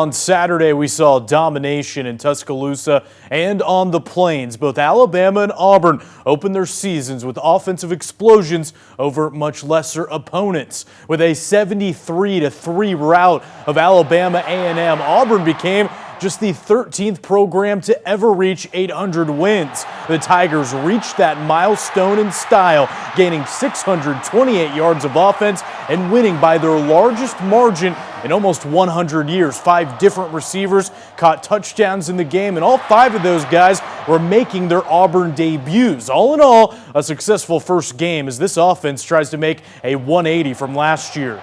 On Saturday, we saw domination in Tuscaloosa and on the Plains. Both Alabama and Auburn opened their seasons with offensive explosions over much lesser opponents. With a 73-3 rout of Alabama A&M, Auburn became just the 13th program to ever reach 800 wins. The Tigers reached that milestone in style, gaining 628 yards of offense and winning by their largest margin in almost 100 years. 5 different receivers caught touchdowns in the game, and all 5 of those guys were making their Auburn debuts. All in all, a successful first game as this offense tries to make a 180 from last year.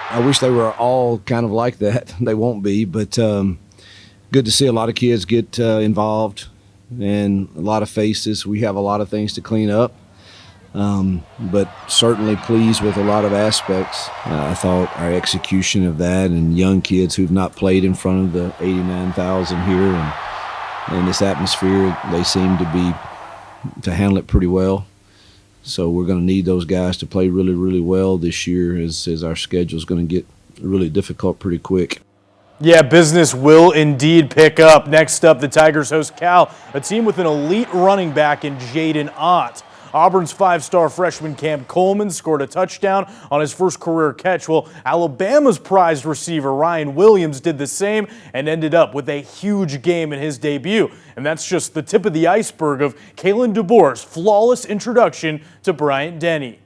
I wish they were all kind of like that. They won't be, but good to see a lot of kids get involved and a lot of faces. We have a lot of things to clean up, but certainly pleased with a lot of aspects. I thought our execution of that and young kids who've not played in front of the 89,000 here and in this atmosphere, they seem to handle it pretty well. So we're going to need those guys to play really, really well this year as our schedule is going to get really difficult pretty quick. Yeah, business will indeed pick up. Next up, the Tigers host Cal, a team with an elite running back in Jaden Ott. Auburn's 5-star freshman Cam Coleman scored a touchdown on his first career catch, while Alabama's prized receiver Ryan Williams did the same and ended up with a huge game in his debut. And that's just the tip of the iceberg of Kalen DeBoer's flawless introduction to Bryant Denny.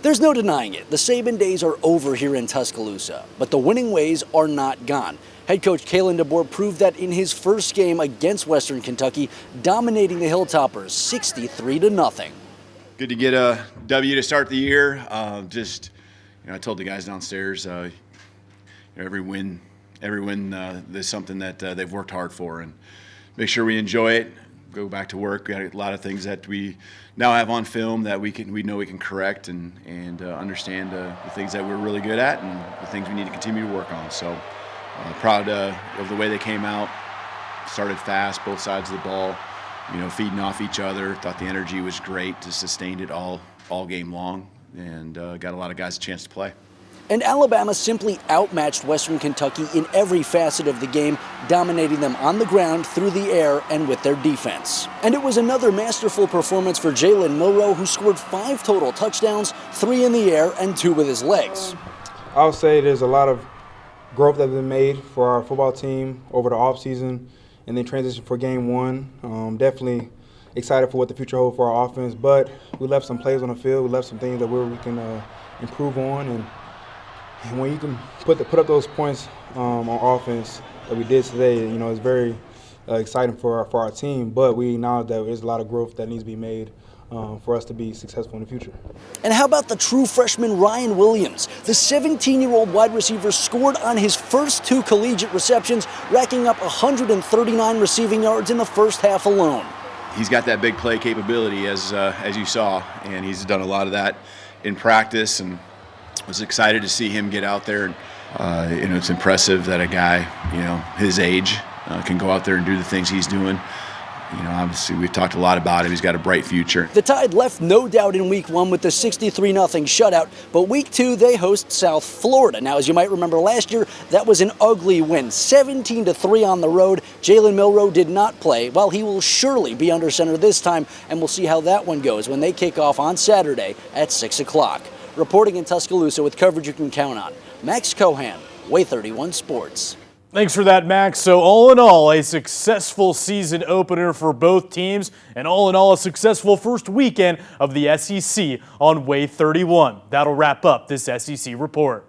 There's no denying it. The Saban days are over here in Tuscaloosa, but the winning ways are not gone. Head coach Kalen DeBoer proved that in his first game against Western Kentucky, dominating the Hilltoppers 63-0. Good to get a W to start the year. I told the guys downstairs, every win is something that they've worked hard for, and make sure we enjoy it. Go back to work. We got a lot of things that we now have on film that we know we can correct and understand the things that we're really good at and the things we need to continue to work on. So proud of the way they came out. Started fast, both sides of the ball, feeding off each other. Thought the energy was great. Just sustained it all game long, and got a lot of guys a chance to play. And Alabama simply outmatched Western Kentucky in every facet of the game, dominating them on the ground, through the air, and with their defense. And it was another masterful performance for Jalen Milroe, who scored 5 total touchdowns, 3 in the air and 2 with his legs. I would say there's a lot of growth that's been made for our football team over the offseason and then transition for game 1. Definitely excited for what the future holds for our offense, but we left some plays on the field. We left some things that we can improve on, and when you can put up those points on offense that we did today, it's very exciting for our team. But we acknowledge that there's a lot of growth that needs to be made for us to be successful in the future. And how about the true freshman Ryan Williams? The 17-year-old wide receiver scored on his first 2 collegiate receptions, racking up 139 receiving yards in the first half alone. He's got that big play capability, as you saw, and he's done a lot of that in practice, and was excited to see him get out there. It's impressive that a guy, his age, can go out there and do the things he's doing. Obviously we've talked a lot about him. He's got a bright future. The Tide left no doubt in week 1 with the 63-0 shutout, but week 2 they host South Florida. Now, as you might remember last year, that was an ugly win, 17-3 on the road. Jalen Milroe did not play, while he will surely be under center this time, and we'll see how that one goes when they kick off on Saturday at 6 o'clock. Reporting in Tuscaloosa with coverage you can count on, Max Cohan, WAAY 31 Sports. Thanks for that, Max. So all in all, a successful season opener for both teams, and all in all, a successful first weekend of the SEC on WAAY 31. That'll wrap up this SEC report.